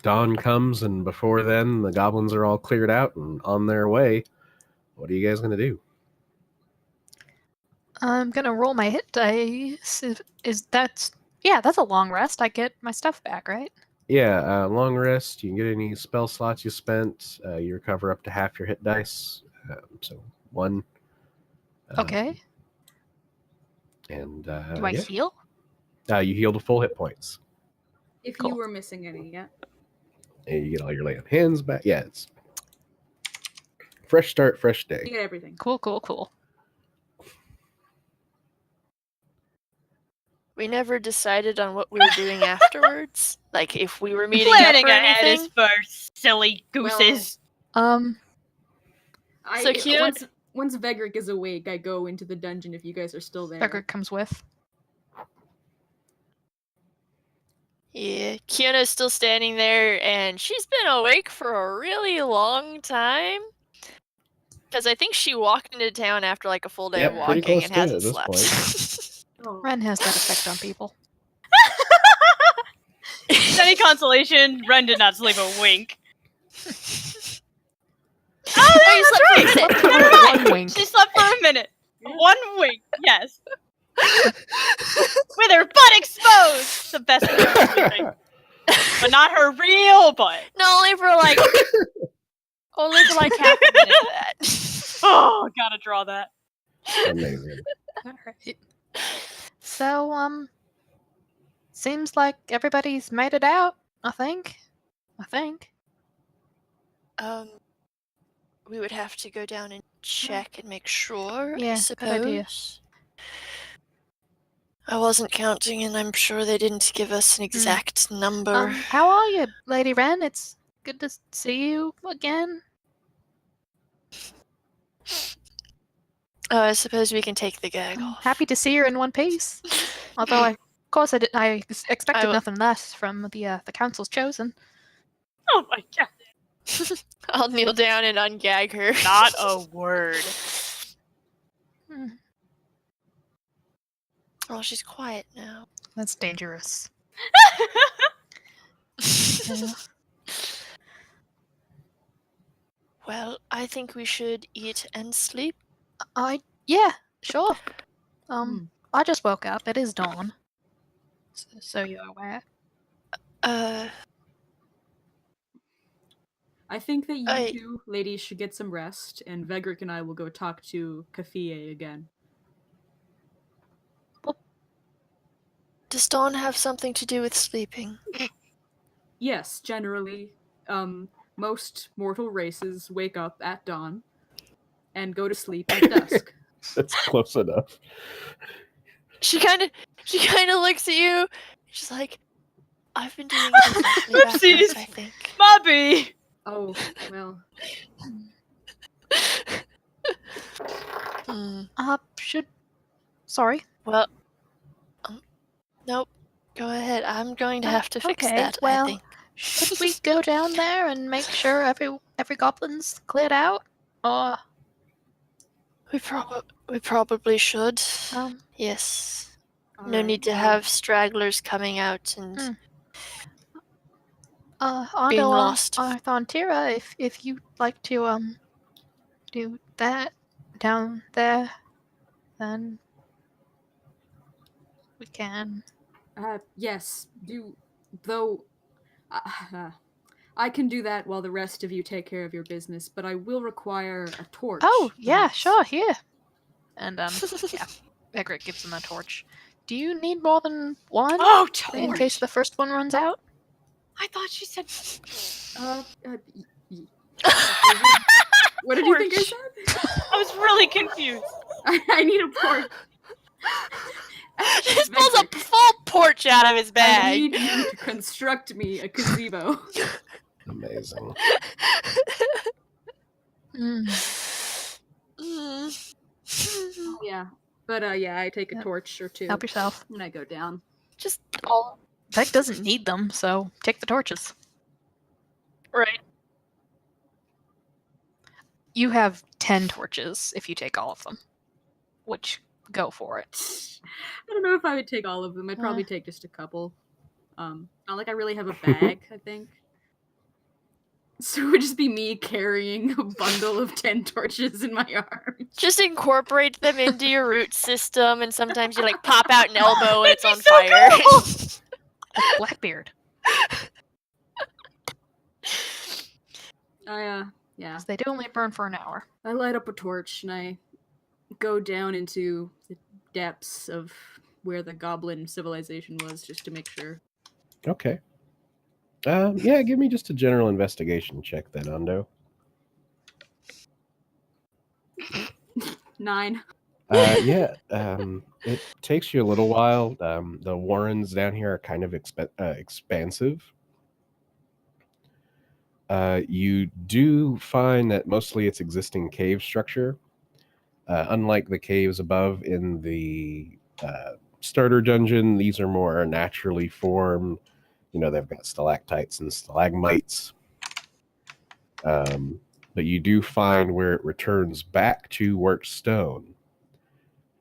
dawn comes, and before then, the goblins are all cleared out and on their way. What are you guys going to do? I'm gonna roll my hit dice. That's a long rest. I get my stuff back, right? Yeah, long rest. You can get any spell slots you spent. You recover up to half your hit dice. So 1. Okay. And Do I heal? You heal to full hit points. If Cool. you were missing any, yeah. And you get all your lay on hands back. Yeah, it's fresh start, fresh day. You get everything. Cool. We never decided on what we were doing afterwards. Like if we were meeting Planning up or ahead anything. is for silly gooses. So Once Veggrek is awake, I go into the dungeon if you guys are still there. Veggrek comes with. Yeah, Kiono's still standing there, and she's been awake for a really long time. Because I think she walked into town after like a full day of pretty walking close and to it hasn't at this slept. Oh. Renn has that effect on people. Any consolation, Renn did not sleep a wink. You slept for a minute. Never mind. One wink. She slept for a minute. One wink, yes. With her butt exposed! The best way of sleeping. But not her real butt. No, only for like half a minute of that. Oh, gotta draw that. Amazing. Alright. So, seems like everybody's made it out, I think. We would have to go down and check and make sure, Yeah, I good suppose. idea. I wasn't counting, and I'm sure they didn't give us an exact number. How are you, Lady Renn? It's good to see you again. I suppose we can take the gag I'm off. happy to see her in one piece. Although, of course, I expected will- nothing less from the council's chosen. Oh my god. I'll kneel down and ungag her. Not a word. Oh, she's quiet now. That's dangerous. Yeah. Well, I think we should eat and sleep. Yeah, sure. I just woke up. It is dawn. So you're aware. I think that you two ladies should get some rest, and Veggrek and I will go talk to Kafie again. Does dawn have something to do with sleeping? Yes, generally. Most mortal races wake up at dawn and go to sleep at dusk. That's close enough. She kind of looks at you. She's like, I've been doing it exactly backwards, Oopsies. I think. Bobby! Oh, well. Sorry. Well, nope. Go ahead. I'm going to have to fix okay, that, well, I think. Should we go down there and make sure every goblin's cleared out? Or We probably should. Yes. No need to have stragglers coming out and being lost. Arthantira, if you'd like to do that down there, then we can. Yes, though I can do that while the rest of you take care of your business, but I will require a torch. Oh, yeah, perhaps. sure, here. And yeah, Veggrek gives him a torch. Do you need more than one? Oh, In torch! case the first one runs out? I thought she said... What did you think I said? I was really confused. I need a torch. He just pulls a full porch out of his I bag. need you to construct me a gazebo. Amazing. Yeah. But yeah, I take a torch or two. Help yourself. And I go down. Just all Veg doesn't need them, so take the torches. right. You have 10 torches if you take all of them. Which, go for it. I don't know if I would take all of them. I'd probably take just a couple. Not like I really have a bag, I think. So it would just be me carrying a bundle of 10 torches in my arms. Just incorporate them into your root system, and sometimes you like pop out an elbow and it's on so fire. cool! Like Blackbeard. Yeah. 'Cause they do only burn for an hour. I light up a torch and I go down into the depths of where the goblin civilization was just to make sure. Okay. Yeah, give me just a general investigation check then, Ondo. 9. It takes you a little while. The warrens down here are kind of expansive. You do find that mostly it's existing cave structure. Unlike the caves above in the starter dungeon, these are more naturally formed. They've got stalactites and stalagmites. But you do find where it returns back to worked stone.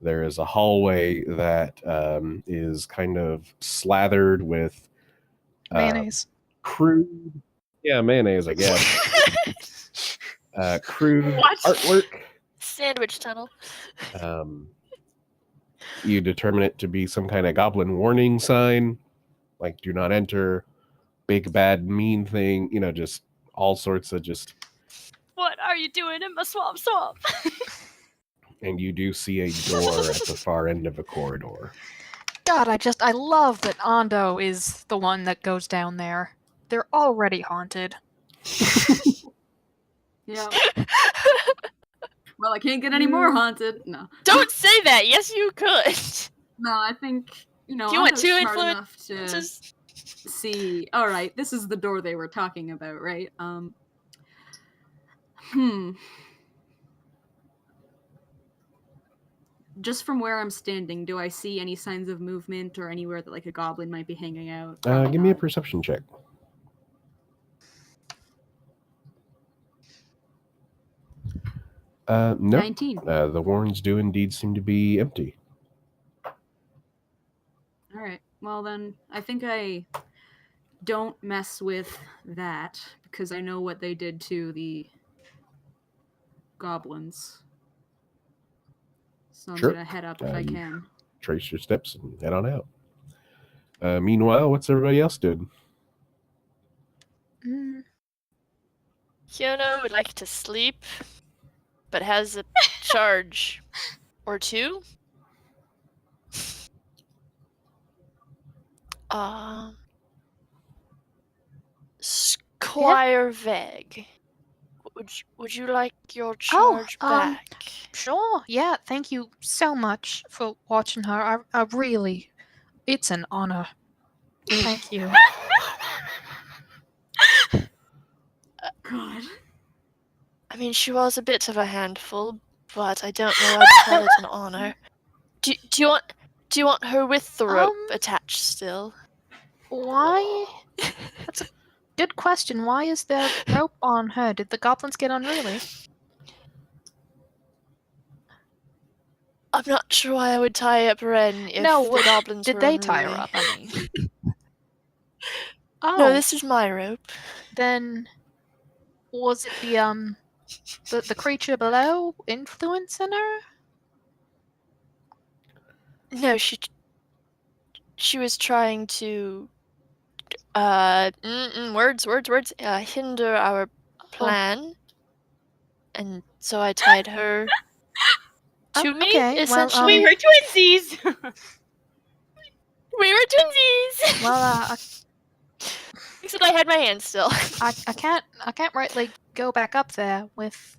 There is a hallway that is kind of slathered with Mayonnaise. crude, mayonnaise, I guess. Crude What? artwork. Sandwich tunnel. You determine it to be some kind of goblin warning sign, like "Do not enter," big bad mean thing. Just all sorts of just. What are you doing in my swamp? And you do see a door at the far end of a corridor. God, I love that Ondo is the one that goes down there. They're already haunted. Yeah. Well, I can't get any more haunted. No. Don't say that. Yes, you could. No, I think, Do you want Otto's two smart enough to influences? see. All right, this is the door they were talking about, right? Just from where I'm standing, do I see any signs of movement or anywhere that like a goblin might be hanging out? Probably Give me a not. perception check. No. 19. The warrens do indeed seem to be empty. All right. Well, then I think I don't mess with that because I know what they did to the goblins. So I'm Sure. gonna head up if I You can. Trace your steps and head on out. Meanwhile, what's everybody else doing? Kiono would like to sleep, but has a charge or two. Squire Veg, would you like your charge back? Sure, yeah, thank you so much for watching her. I really, it's an honor. Thank you. God. I mean, she was a bit of a handful, but I don't know I'd call it an honor. Do you want her with the rope attached still? Why? That's a good question. Why is there rope on her? Did the goblins get unruly? I'm not sure why I would tie up Renn if No, the goblins did were they tie her unruly. up? I mean. Oh, No, this is my rope. then was it the creature below influencing her? No, she was trying to words hinder our plan, and so I tied her to me. Okay, well, Essentially, We were twinsies! we were twinsies. Well, Except I had my hand still. I can't rightly go back up there with.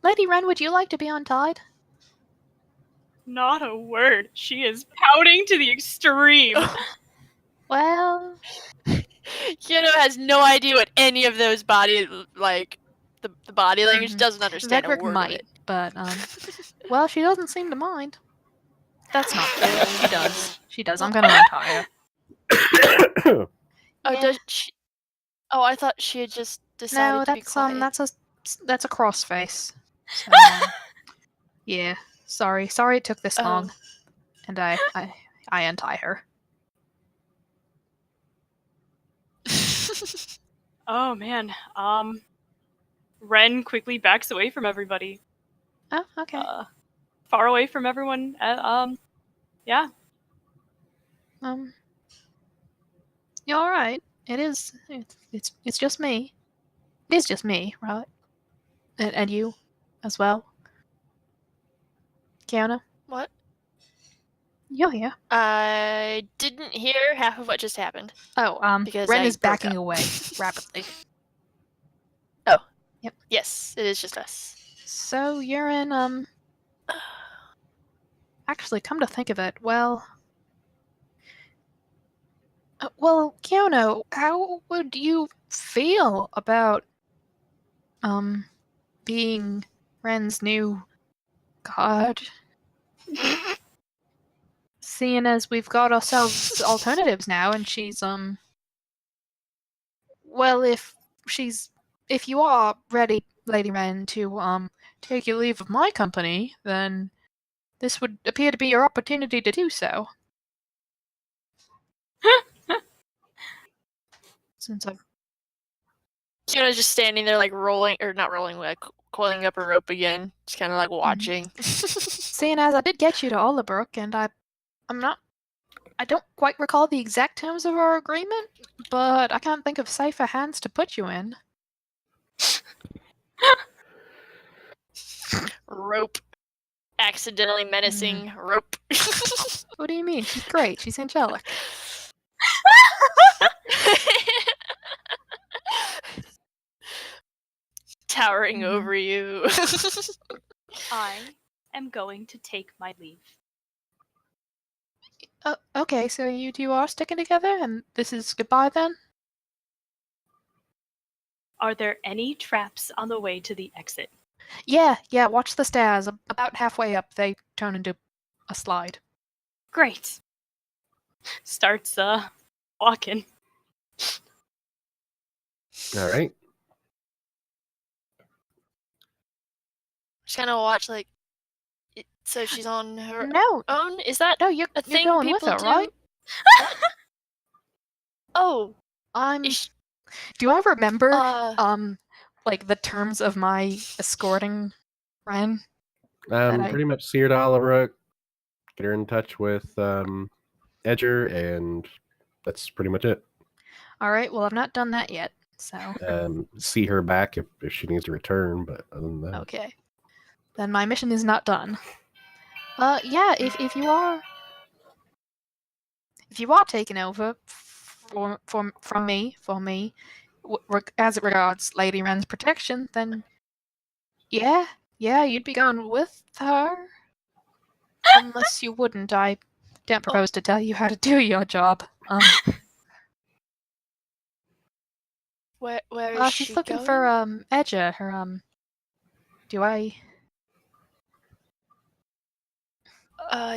Lady Renn, would you like to be untied? Not a word. She is pouting to the extreme. Well, Kiono has no idea what any of those body the body language doesn't understand a Veggrek word of might, it. but well, she doesn't seem to mind. That's not fair. She does. She does. I'm gonna untie her. Oh, Yeah. does she? Oh, I thought she had just decided No, to be quiet. that's a crossface. So, yeah. Sorry it took this long. And I untie her. Oh man. Renn quickly backs away from everybody. Oh, okay. Far away from everyone. Yeah. You're all right. It is. It's just me. It is just me, right? And you, as well, Kiono. What? You're here. I didn't hear half of what just happened. Oh, Because Renn I is broke backing up. away rapidly. Yes, it is just us. So you're in. Actually, come to think of it, well, Kiono, how would you feel about being Ren's new god? Seeing as we've got ourselves alternatives now, and she's well, if you are ready, Lady Ren, to take your leave of my company, then this would appear to be your opportunity to do so. Since I've Kiona's just standing there, like rolling, or not rolling, like coiling up a rope again, just kind of like watching. seeing as I did get you to Alibrook, and I don't quite recall the exact terms of our agreement, but I can't think of safer hands to put you in. Rope. Accidentally menacing rope. What do you mean? She's great. She's angelic. Towering over you. I am going to take my leave. Okay, so you two are sticking together, and this is goodbye then? Are there any traps on the way to the exit? Yeah, watch the stairs. About halfway up, they turn into a slide. Great. Starts walking. All right. Just kind of watch, like, so she's on her No, own? Is that you're a thing going with people her, do? right? Oh, Do I remember, uh, like the terms of my escorting Ren? I- Pretty much see her to Alibrook, get her in touch with Edger, and that's pretty much it. All right. Well, I've not done that yet, so See her back if she needs to return, but other than that, okay. Then my mission is not done. Yeah. If you are taking over from me as it regards Lady Ren's protection, then yeah, you'd be going with her. Unless you wouldn't, I don't propose to tell you how to do your job. where is She's she looking going? for Edger. Her do I?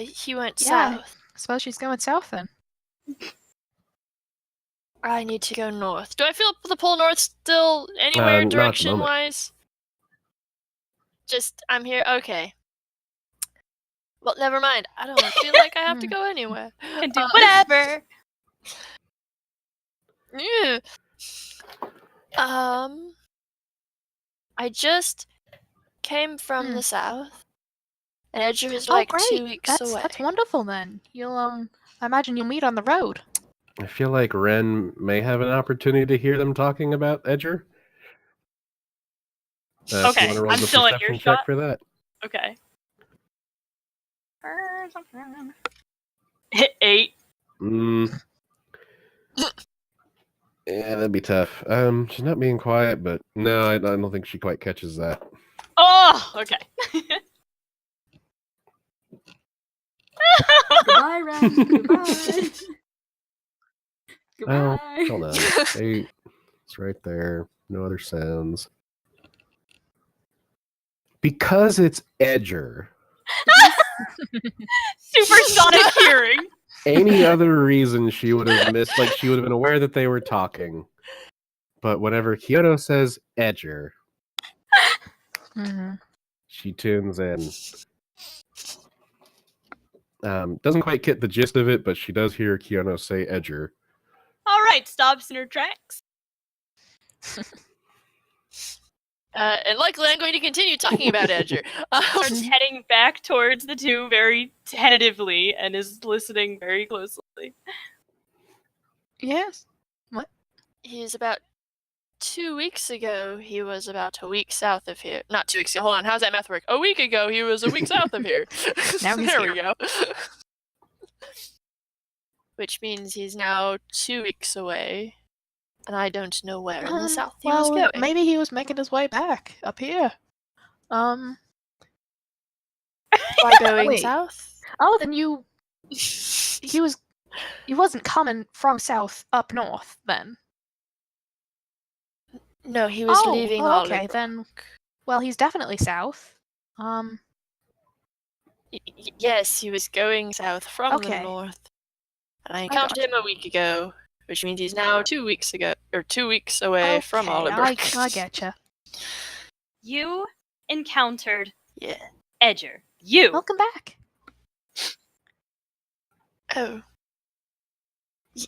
He went Yeah. south. I suppose she's going south then. I need to go north. Do I feel the pull north still anywhere not at the direction moment. wise? Just I'm here. Okay. Well, never mind. I don't feel like I have to go anywhere. Can do whatever. Yeah. I just came from the south, and Edger is like great. 2 weeks away. That's wonderful then. You'll I imagine you'll meet on the road. I feel like Ren may have an opportunity to hear them talking about Edger. If you Okay, want to roll I'm the still in perception earshot. check for that. Okay. 8. Yeah, that'd be tough. She's not being quiet, but no, I don't think she quite catches that. Oh, okay. Goodbye, Ren. Goodbye. Oh, Goodbye. hold on. 8. It's right there. No other sounds. Because it's Edger. Supersonic hearing. Any other reason she would have missed, like she would have been aware that they were talking. But whenever Kiono says Edger, she tunes in. Doesn't quite get the gist of it, but she does hear Kiono say Edger. All right, stops in her tracks. And luckily, I'm going to continue talking about Edger. Starts heading back towards the two very tentatively and is listening very closely. Yes. He's about 2 weeks ago. He was about a week south of here. Not 2 weeks ago. Hold on. How's that math work? A week ago, he was a week south of here. Now he's there here. we go. Which means he's now 2 weeks away. And I don't know where in the south he was going. Maybe he was making his way back up here. By going Wait. south? Oh, then he wasn't coming from south up north then. No, he was leaving okay, Alibrook. then. Well, he's definitely south. Yes, he was going south from the Okay. north. And I encountered him a week ago, which means he's now 2 weeks ago, or 2 weeks away from Okay, Alibrook. I getcha. You encountered Yeah. Edger. You. Welcome back. Oh.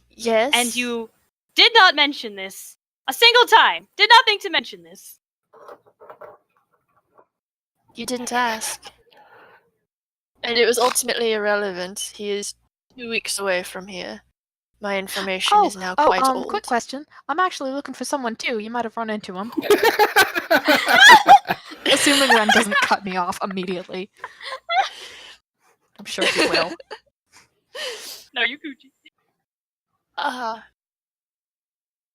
Yes. And you did not mention this a single time. Did not think to mention this. You didn't ask. And it was ultimately irrelevant. He is 2 weeks away from here. My information is now quite old. Quick question. I'm actually looking for someone too. You might have run into him. Assuming Renn doesn't cut me off immediately. I'm sure he will. No, you Gucci.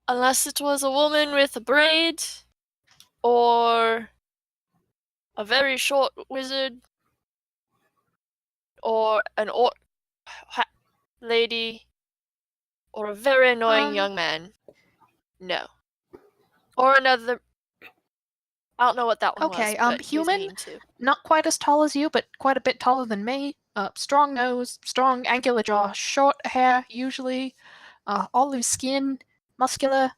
Unless it was a woman with a braid, or a very short wizard, or an lady, or a very annoying young man. No. Or another. I don't know what that one was. Okay, but he was human? mean too. Not quite as tall as you, but quite a bit taller than me. Strong nose, strong angular jaw, short hair usually, olive skin, muscular,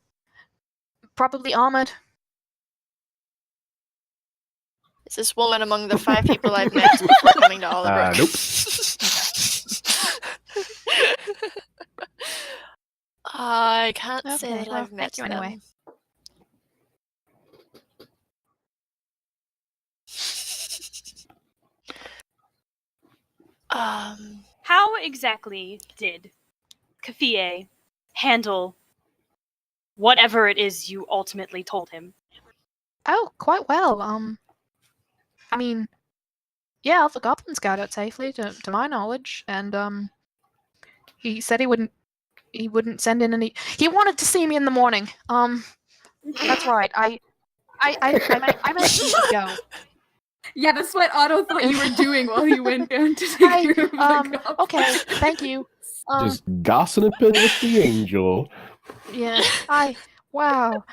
probably armored. Is this woman among the 5 people I've met before coming to Alibrook? Nope. I can't say Okay, that well, I've met thank you them. anyway. How exactly did Kafie handle whatever it is you ultimately told him? Oh, quite well. I mean, yeah, the goblins got out safely, to my knowledge, and he said he wouldn't send in any. He wanted to see me in the morning. That's right. I meant he should go. Yeah, that's what Otto thought you were doing while you went down to take care of the goblins. Okay, thank you. Just gossiping with the angel. Yeah, wow.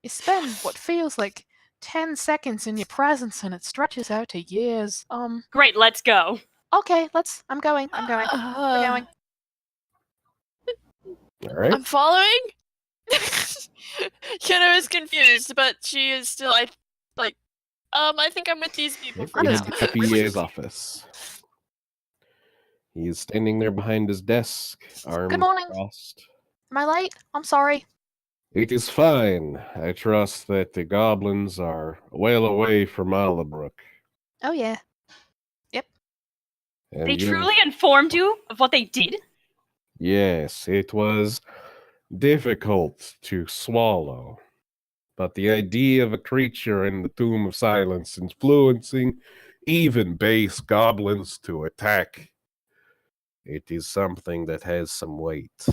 You spend what feels like 10 seconds in your presence and it stretches out to years. Great, let's go. Okay, I'm going. We're going. All right. I'm following? Kiono is confused, but she is still, I think I'm with these people for We now. head to Capier's office. He is standing there behind his desk, arms morning. crossed. Am I late? I'm sorry. It is fine. I trust that the goblins are well away from Alibrook. Oh yeah. And They you- truly informed you of what they did? Yes, it was difficult to swallow. But the idea of a creature in the Tomb of Silence influencing even base goblins to attack, it is something that has some weight.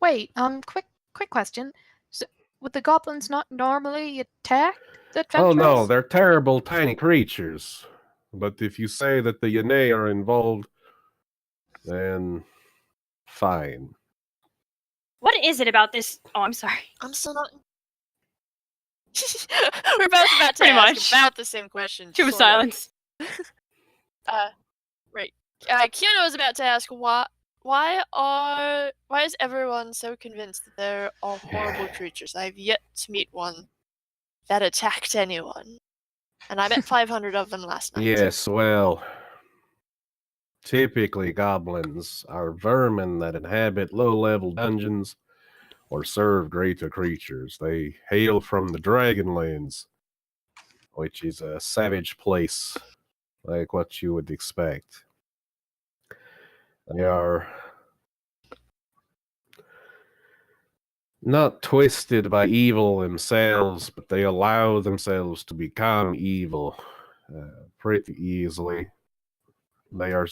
Wait, quick question. So, would the goblins not normally attack the Oh adventurers? no, they're terrible tiny creatures. But if you say that the Yane are involved, then fine. What is it about this? Oh, I'm sorry. I'm still not. We're both about to Pretty ask much. about the same question. Tomb of sort of. Silence. Right. Kiono was about to ask why is everyone so convinced that they're all horrible creatures? I've yet to meet one that attacked anyone. And I met 500 of them last night. Yes, well, typically goblins are vermin that inhabit low-level dungeons or serve greater creatures. They hail from the Dragonlands, which is a savage place, like what you would expect. They are not twisted by evil themselves, but they allow themselves to become evil pretty easily. They are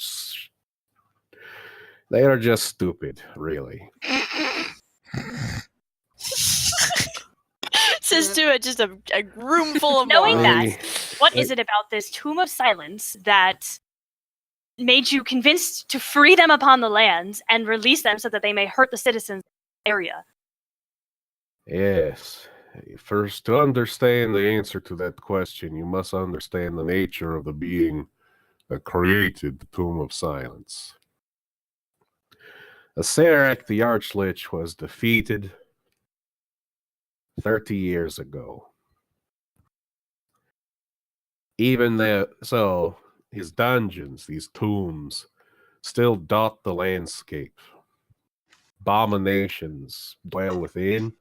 just stupid, really. Says to just a room full of Knowing morons. that, what is it about this Tomb of Silence that made you convinced to free them upon the lands and release them so that they may hurt the citizens of the area? Yes. First, to understand the answer to that question, you must understand the nature of the being that created the Tomb of Silence. Acererak the Archlich was defeated 30 years ago. So his dungeons, these tombs, still dot the landscape. Abominations dwell within.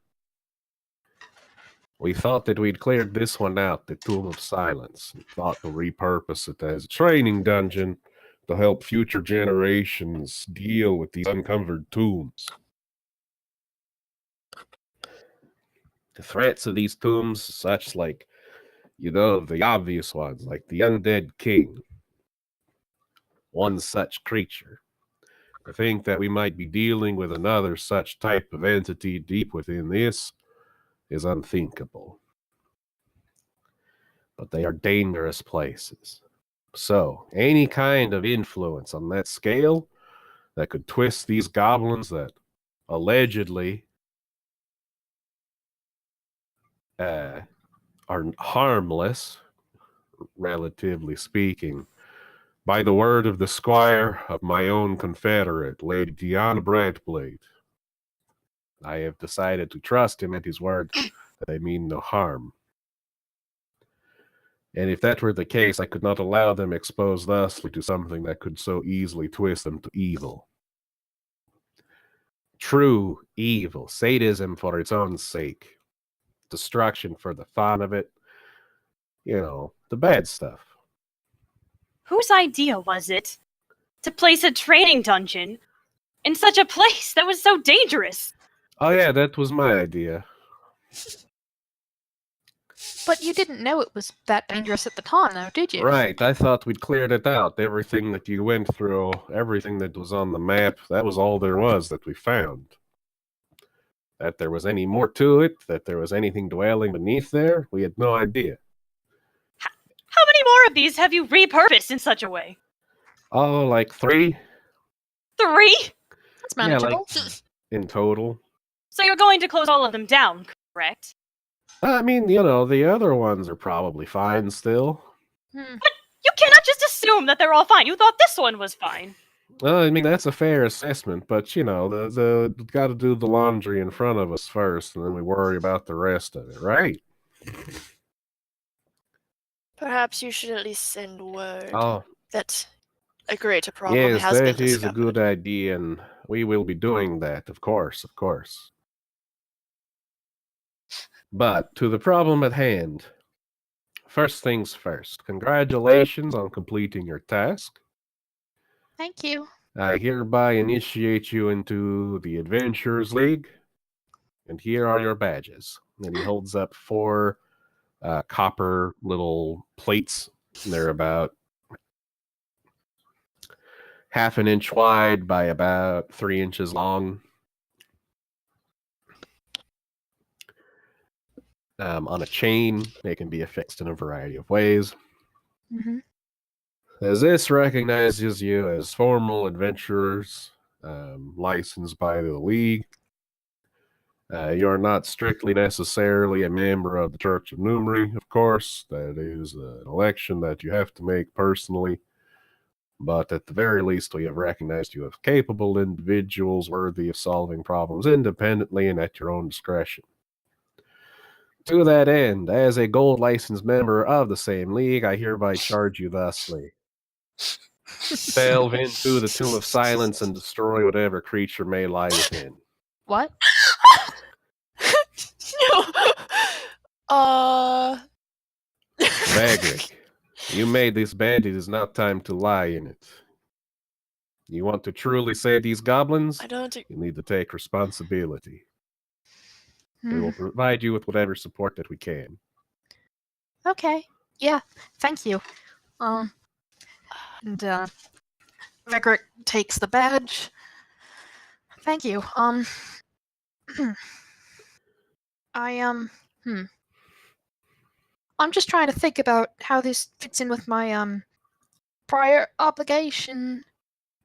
We thought that we'd cleared this one out, the Tomb of Silence, and thought to repurpose it as a training dungeon to help future generations deal with these uncovered tombs. The threats of these tombs, such like, the obvious ones, like the undead king. One such creature. To think that we might be dealing with another such type of entity deep within this is unthinkable. But they are dangerous places. So, any kind of influence on that scale that could twist these goblins that allegedly are harmless, relatively speaking, by the word of the squire of my own confederate, Lady Diana Brightblade, I have decided to trust him at his word that they mean no harm. And if that were the case, I could not allow them exposed thusly to something that could so easily twist them to evil. True evil, sadism for its own sake, destruction for the fun of it, the bad stuff. Whose idea was it to place a training dungeon in such a place that was so dangerous? Oh yeah, that was my idea. But you didn't know it was that dangerous at the time, though, did you? Right, I thought we'd cleared it out. Everything that you went through, everything that was on the map, that was all there was that we found. That there was any more to it, that there was anything dwelling beneath there, we had no idea. How many more of these have you repurposed in such a way? Oh, like 3? 3? That's manageable. In total. So you're going to close all of them down, correct? I mean, the other ones are probably fine still. But you cannot just assume that they're all fine. You thought this one was fine. Well, I mean, that's a fair assessment, but, the got to do the laundry in front of us first, and then we worry about the rest of it, right? Perhaps you should at least send word Oh, that a greater problem yes, has been that is a discovered. good idea, and we will be doing that, of course. But to the problem at hand. First things first, congratulations on completing your task. Thank you. I hereby initiate you into the Adventurers League, and here are your badges. And he holds up 4 copper little plates. They're about half an inch wide by about 3 inches long. On a chain, they can be affixed in a variety of ways. Mm-hmm. As this recognizes you as formal adventurers, licensed by the League. You are not strictly necessarily a member of the Church of Numeri, of course. That is an election that you have to make personally. But at the very least, we have recognized you as capable individuals worthy of solving problems independently and at your own discretion. To that end, as a gold licensed member of the same league, I hereby charge you thusly. Delve into the Tomb of Silence and destroy whatever creature may lie within. What? Veggrek, you made this bed. It is not time to lie in it. You want to truly save these goblins? I don't. You need to take responsibility. We Hmm. will provide you with whatever support that we can. Okay. Yeah. Thank you. And Veggrek takes the badge. Thank you. I'm just trying to think about how this fits in with my prior obligation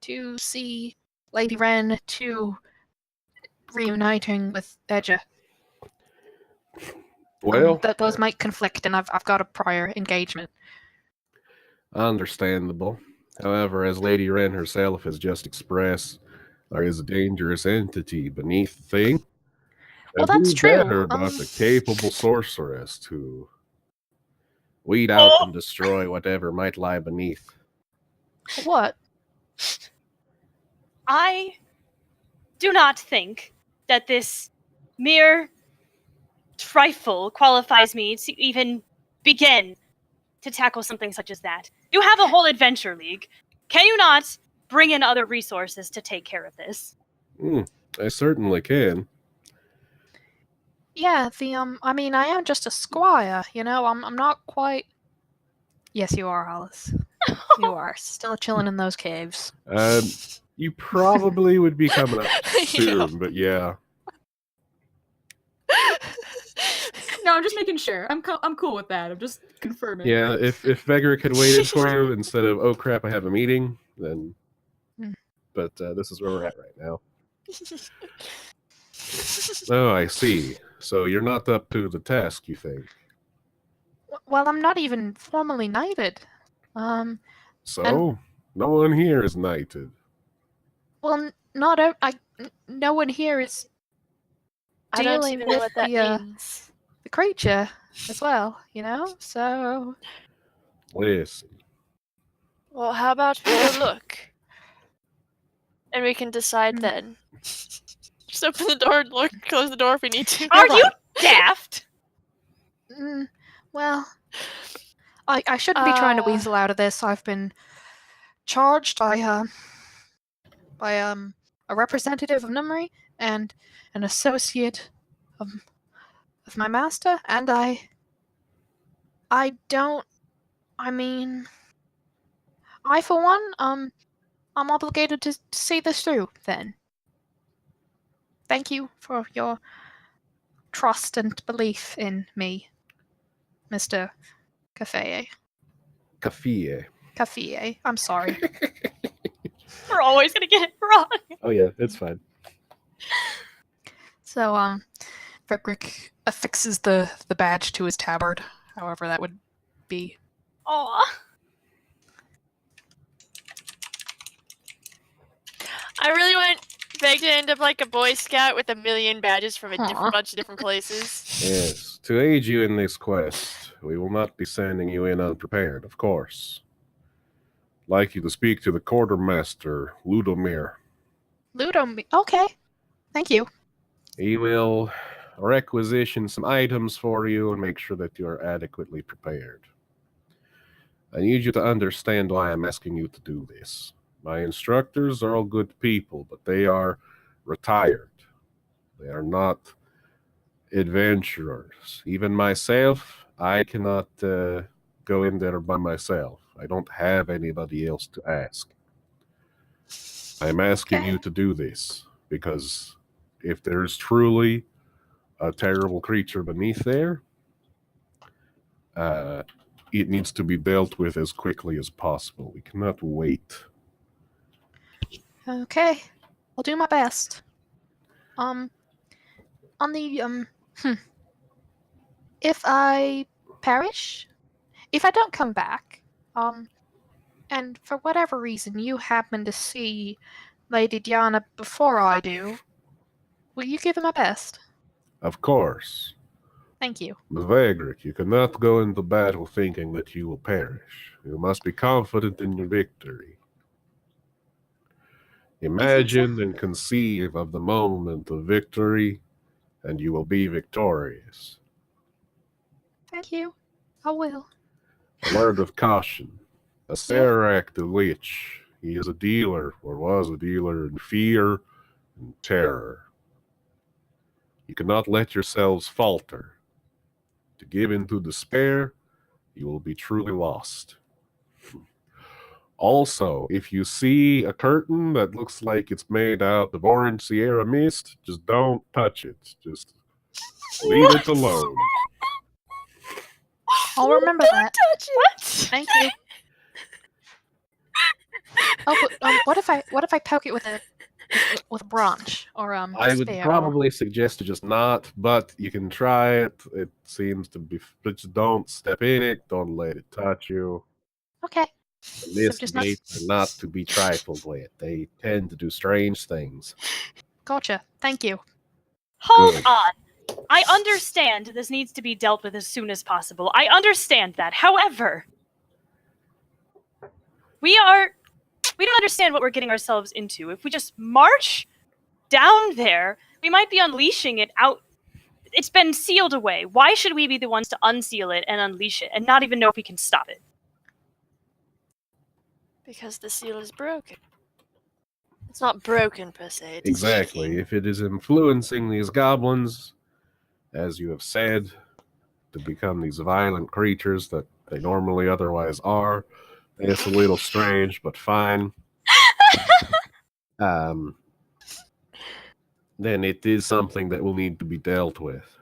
to see Lady Renn to reuniting with Edja. Well, Those might conflict, and I've got a prior engagement. understandable. However, as Lady Renn herself has just expressed, there is a dangerous entity beneath the thing. Well, And that's who true. better but a capable sorceress to weed out and destroy whatever might lie beneath. What? I do not think that this mere trifle qualifies me to even begin to tackle something such as that. You have a whole adventure league. Can you not bring in other resources to take care of this? I certainly can. Yeah, I mean, I am just a squire, you know. I'm not quite. Yes, you are, Alice. You are still chilling in those caves. You probably would be coming up Yeah. soon, but yeah. No, I'm just making sure. I'm cool with that. I'm just confirming. Yeah, if Veggrek had waited for you instead of, oh crap, I have a meeting, then... Hmm. But this is where we're at right now. Oh, I see. So you're not up to the task, you think? Well, I'm not even formally knighted. So, no one here is knighted. Well, no one here is I don't dealing even know with what that means. the creature as well, you know. So Listen, Well, how about we go look? And we can decide then. Just open the door and look, close the door if we need to. Are you right. daft? Well, I shouldn't be trying to weasel out of this. I've been charged by a representative of Nummery and an associate of my master, and I don't. I mean, I for one, I'm obligated to see this through. Then, thank you for your trust and belief in me, Mr. Cafe. Café. I'm sorry. We're always gonna get it wrong. Oh yeah, it's fine. So, Veggrek affixes the badge to his tabard, however that would be. Aw. I really want Veg to end up like a Boy Scout with a million badges from a Aw. bunch of different places. Yes, to aid you in this quest, we will not be sending you in unprepared, of course. I'd like you to speak to the quartermaster, Ludomir. Okay. Thank you. He will requisition some items for you and make sure that you are adequately prepared. I need you to understand why I'm asking you to do this. My instructors are all good people, but they are retired. They are not adventurers. Even myself, I cannot go in there by myself. I don't have anybody else to ask. I'm asking you to do this because if there's truly a terrible creature beneath there, it needs to be dealt with as quickly as possible. We cannot wait. Okay. I'll do my best. On the if I perish, if I don't come back, and for whatever reason you happen to see Lady Diana before I do, will you give it my best? Of course. Thank you. Veggrek, you cannot go into battle thinking that you will perish. You must be confident in your victory. Imagine and conceive of the moment of victory, and you will be victorious. Thank you. I will. A word of caution. A Serac the Witch. He is a dealer, or was a dealer, in fear and terror. You cannot let yourselves falter. To give in to despair, you will be truly lost. Also, if you see a curtain that looks like it's made out of orange Sierra mist, just don't touch it. Just leave it alone. I'll remember that. Touch it. Thank you. Oh, but what if I poke it with a branch or I would spear? probably suggest to just not, but you can try it. It seems to be, but just don't step in it. Don't let it touch you. Okay. The mist just not- gates are not to be trifled with. They tend to do strange things. Gotcha. Thank you. Hold Good. on. I understand this needs to be dealt with as soon as possible. I understand that. However, we don't understand what we're getting ourselves into. If we just march down there, we might be unleashing it out. It's been sealed away. Why should we be the ones to unseal it and unleash it and not even know if we can stop it? Because the seal is broken. It's not broken per se. It's Exactly. shaking. If it is influencing these goblins, as you have said, to become these violent creatures that they normally otherwise are, it's a little strange, but fine. Then it is something that will need to be dealt with.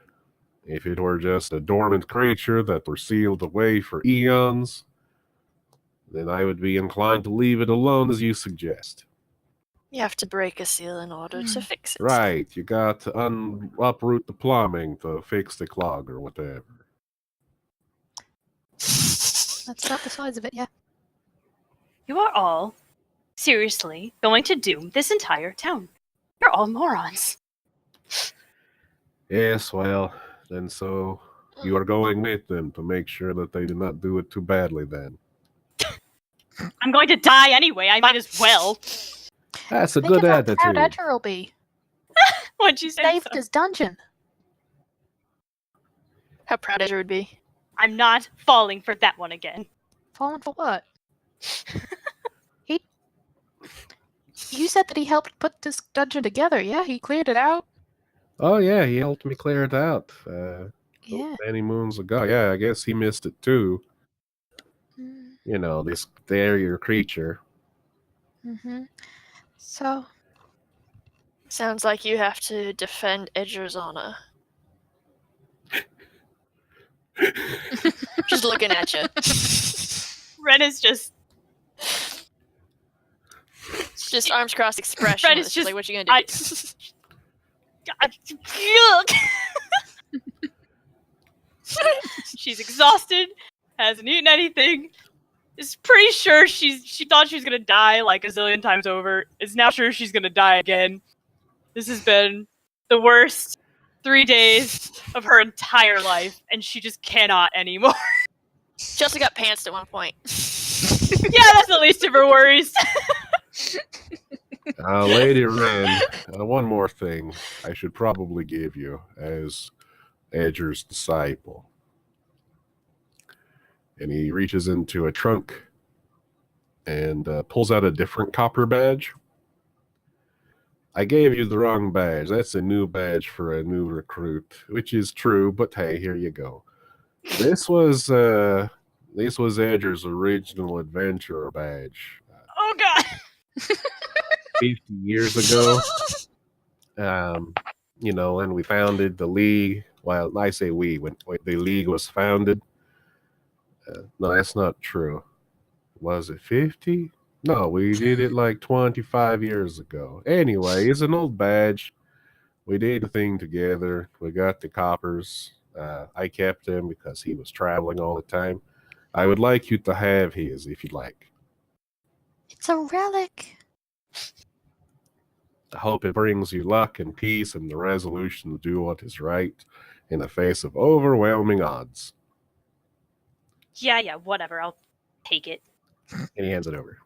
If it were just a dormant creature that were sealed away for eons, then I would be inclined to leave it alone as you suggest. You have to break a seal in order to fix it. Right, you got to uproot the plumbing to fix the clog or whatever. That's not the size of it, yeah. You are all seriously going to doom this entire town. You're all morons. Yes, well, then so you are going with them to make sure that they do not do it too badly then. I'm going to die anyway. I might as well. That's a Think good of how proud attitude. Edgar will be. What'd you say? Saved So? his dungeon. How proud Edgar would be. I'm not falling for that one again. Fallen for what? You said that he helped put this dungeon together, yeah? He cleared it out? Oh yeah, he helped me clear it out. Yeah. Many moons ago. Yeah, I guess he missed it too. You know, this barrier creature. Mm-hmm. So, Sounds like you have to defend Edgar's honor. Just looking at you. Renn is just It's just arms crossed expression. Fred is It's just- like, what you gonna do? She's exhausted, hasn't eaten anything, is pretty sure she thought she was gonna die like a zillion times over, is now sure she's gonna die again. This has been the worst 3 days of her entire life, and she just cannot anymore. She also got pantsed at one point. Yeah, that's the least of her worries. Lady Renn, one more thing I should probably give you as Edgar's disciple. And he reaches into a trunk and pulls out a different copper badge. I gave you the wrong badge. That's a new badge for a new recruit, which is true, but hey, here you go. This was Edgar's original adventurer badge. Oh god. 50 years ago. You know, when we founded the league. Well, I say we, when the league was founded. No, that's not true. Was it 50? No, we did it like 25 years ago. Anyway, it's an old badge. We did the thing together. We got the coppers. I kept him because he was traveling all the time. I would like you to have his if you'd like. it's a relic. I hope it brings you luck and peace and the resolution to do what is right in the face of overwhelming odds. Yeah, whatever, I'll take it. And he hands it over.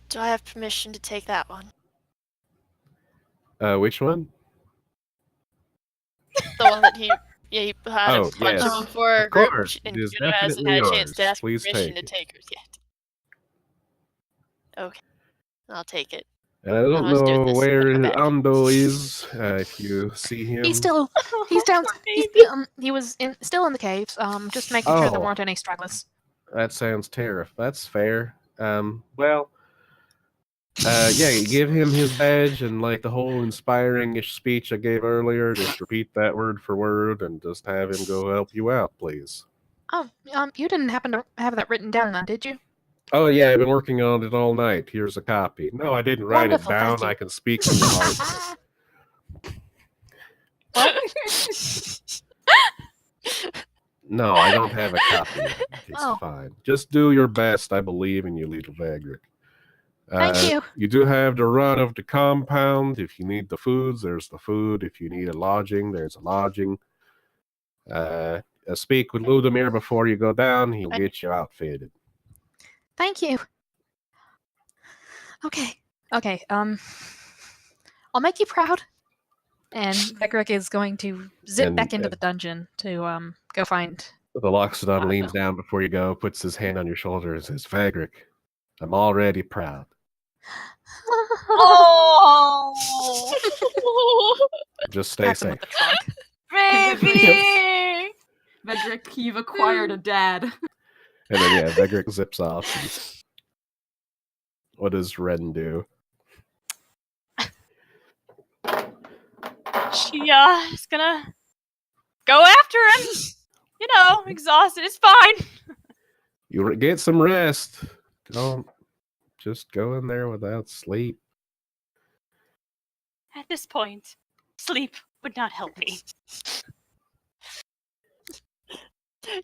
Do I have permission to take that one? Which one? The one that he Yeah, you had Oh, a bunch yes. of them for our Of group, course, and it is Kiono hasn't definitely had a chance to yours. ask Please permission take to it. take hers yet. Okay, I'll take it. And I don't was doing know this where behind my back. Ando is. If you see him. He's down. Baby. He was still in the caves. Just making sure there Oh. weren't any stragglers. That sounds terrible. That's fair. Well, yeah, you give him his badge and like the whole inspiring-ish speech I gave earlier. Just repeat that word for word and just have him go help you out, please. Oh, you didn't happen to have that written down, then, did you? Oh yeah, I've been working on it all night. Here's a copy. No, I didn't write Wonderful, it down. thank you. I can speak from the heart. No, I don't have a copy yet. It's Oh. fine. Just do your best. I believe in you, little Veggrek. Thank you. You do have the run of the compound. If you need the foods, there's the food. If you need a lodging, there's a lodging. Speak with Ludimir before you go down. He'll get you outfitted. Thank you. Okay. I'll make you proud. And Veggrek is going to zip And, back into the dungeon to go find. The Loxodon leans down before you go, puts his hand on your shoulder, and says, "Veggrek, I'm already proud." Oh, Just stay Pats him safe. with the trunk. baby. Veggrek, you've acquired a dad. And then, yeah, Veggrek zips off. And what does Renn do? She is gonna go after him. You know, exhausted. It's fine. You get some rest. Don't just go in there without sleep. At this point, sleep would not help me.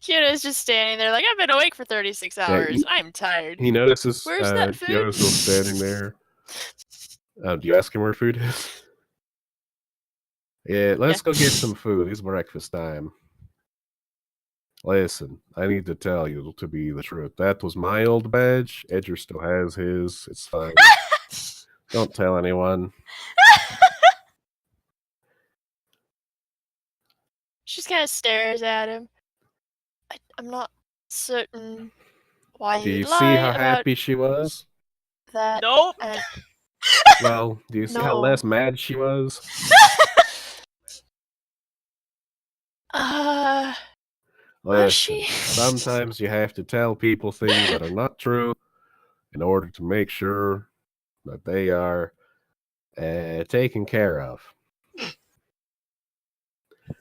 Kiono's just standing there like, I've been awake for 36 hours. I'm tired. He notices Where's that food? Kiono's still standing there. Do you ask him where food is? Yeah, let's go get some food. It's breakfast time. Listen, I need to tell you to be the truth. That was my old badge. Edger still has his. It's fine. Don't tell anyone. She just kind of stares at him. I'm not certain why Do you you'd see lie how about happy she was? that. Nope. And Well, do you see how No. less mad she was? was Listen, she? sometimes you have to tell people things that are not true in order to make sure that they are taken care of.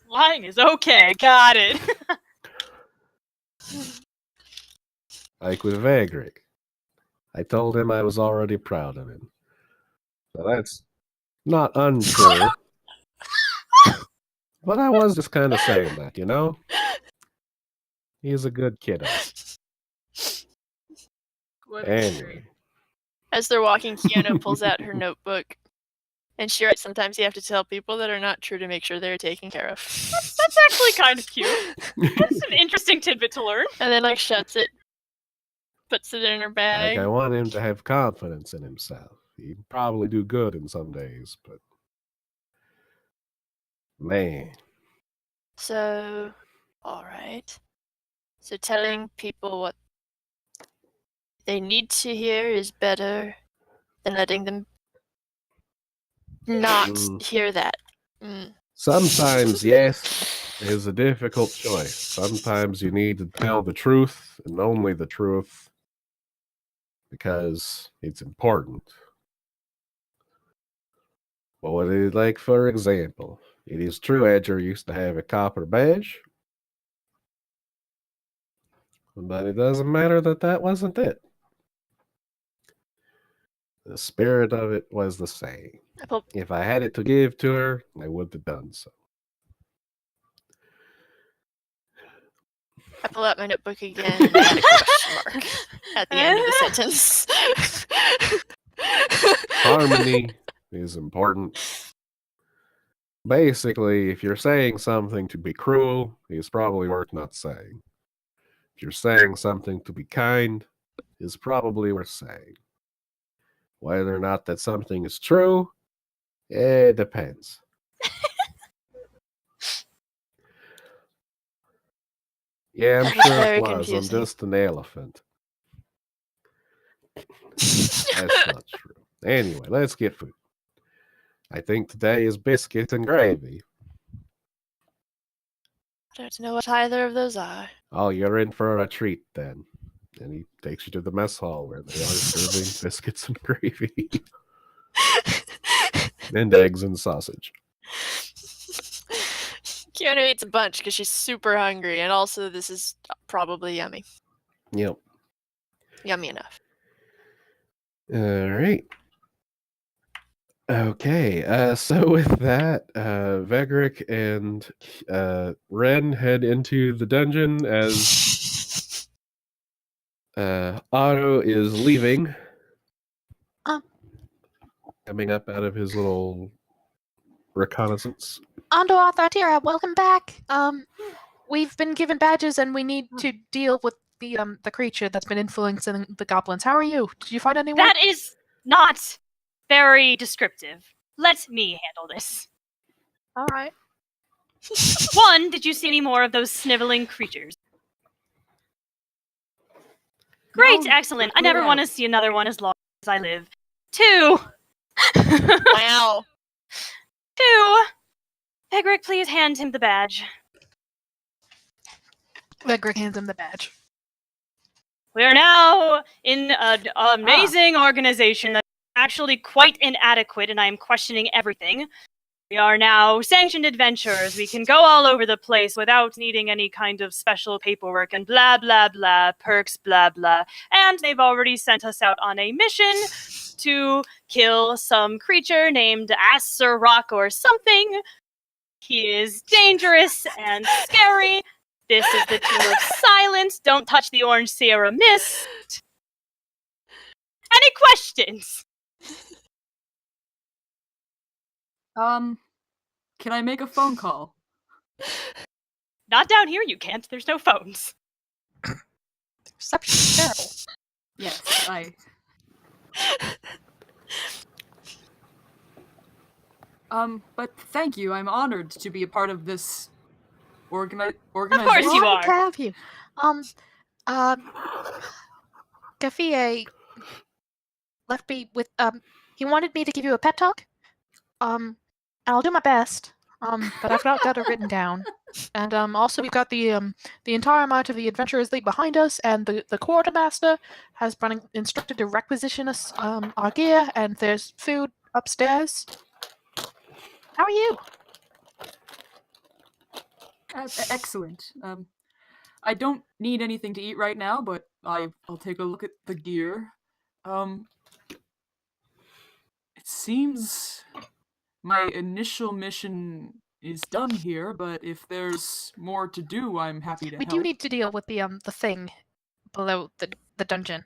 Lying is okay. Got it. Like with Veggrek. I told him I was already proud of him. So that's not untrue. But I was just kind of saying that, you know? He's a good kiddo. What Anyway. As they're walking, Kiono pulls out her notebook, and she writes, sometimes you have to tell people that are not true to make sure they're taken care of. That's actually kind of cute. That's an interesting tidbit to learn. And then, like, shuts it, puts it in her Like, bag. I want him to have confidence in himself. He'd probably do good in some days, but man. So, alright. So telling people what they need to hear is better than letting them not hear that. Sometimes, yes, is a difficult choice. Sometimes you need to tell the truth and only the truth because it's important. But what is like, for example, it is true Edger used to have a copper badge, but it doesn't matter that wasn't it. The spirit of it was the same. If I had it to give to her, I would have done so. I pull out my notebook again and add a question mark at the end of the sentence. Harmony is important. Basically, if you're saying something to be cruel, it's probably worth not saying. If you're saying something to be kind, it's probably worth saying. Whether or not that something is true, it depends. Yeah, I'm That was sure it very was. confusing. I'm just an elephant. That's not true. Anyway, let's get food. I think today is biscuit and gravy. I don't know what either of those are. Oh, you're in for a treat then. And he takes you to the mess hall where they are serving biscuits and gravy. And eggs and sausage. Kiono eats a bunch because she's super hungry, and also this is probably yummy. Yep. Yummy enough. All right. Okay, so with that, Veggrek and Renn head into the dungeon as Otto is leaving. Coming up out of his little reconnaissance. Ando Arthatira, welcome back. We've been given badges and we need to deal with the creature that's been influencing the goblins. How are you? Did you find anyone? That is not very descriptive. Let me handle this. All right. One, did you see any more of those sniveling creatures? Great, No, excellent. I clear never out. want to see another one as long as I live. Two. Wow. Two. Veggrek, please hand him the badge. Veggrek hands him the badge. We are now in an amazing organization that's actually quite inadequate, and I am questioning everything. We are now sanctioned adventurers. We can go all over the place without needing any kind of special paperwork and blah, blah, blah, perks, blah, blah. And they've already sent us out on a mission to kill some creature named Asarok or something. He is dangerous and scary. This is the Tomb of Silence. Don't touch the orange Sierra Mist. Any questions? Can I make a phone call? Not down here, you can't. There's no phones. Reception is terrible. Yes, but thank you. I'm honored to be a part of this organization. Of course you Glad to are. have you. Gaffier left me with he wanted me to give you a pep talk. And I'll do my best. But I've not got it written down. And also we've got the entire amount of the Adventurers League behind us, and the quartermaster has been instructed to requisition us our gear, and there's food upstairs. How are you? Excellent. I don't need anything to eat right now, but I'll take a look at the gear. It seems my initial mission is done here, but if there's more to do, I'm happy to We help. do need to deal with the thing below the dungeon.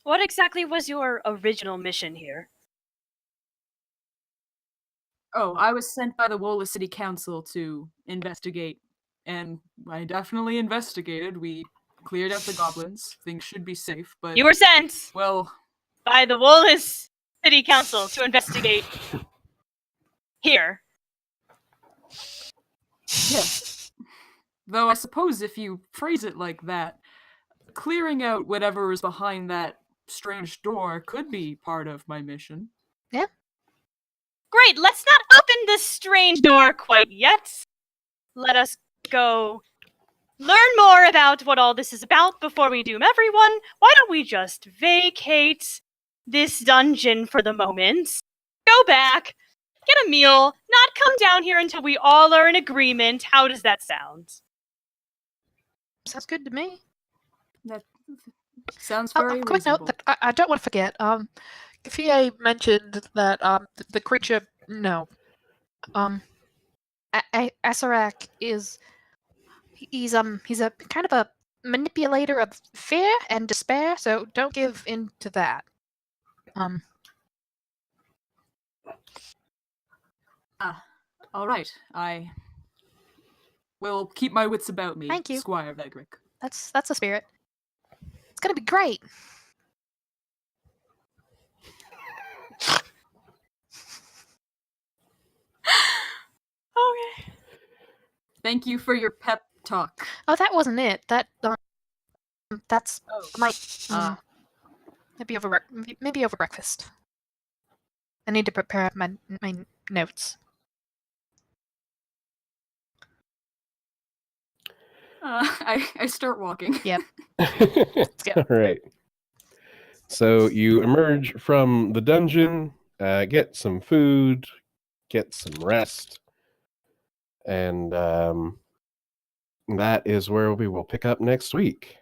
What exactly was your original mission here? Oh, I was sent by the Wola City Council to investigate, and I definitely investigated. We cleared out the goblins. Things should be safe, but You were sent well, by the Wolas City Council to investigate here. yes. Though I suppose if you phrase it like that, clearing out whatever is behind that strange door could be part of my mission. Great, let's not open this strange door quite yet. Let us go learn more about what all this is about before we doom everyone. Why don't we just vacate this dungeon for the moment, go back, get a meal, not come down here until we all are in agreement. How does that sound? Sounds good to me. That sounds Oh, very a quick reasonable. note that I don't want to forget. Gaffier mentioned that the creature Asarak is he's a kind of a manipulator of fear and despair, so don't give in to that. All right, I will keep my wits about me, Thank you. Squire Veggrek. That's a spirit. It's gonna be great. Okay. Thank you for your pep talk. Oh, that wasn't it. That's Oh. might maybe over breakfast. I need to prepare my notes. I start walking. Yep. go. All right. So you emerge from the dungeon, get some food, get some rest, and that is where we will pick up next week.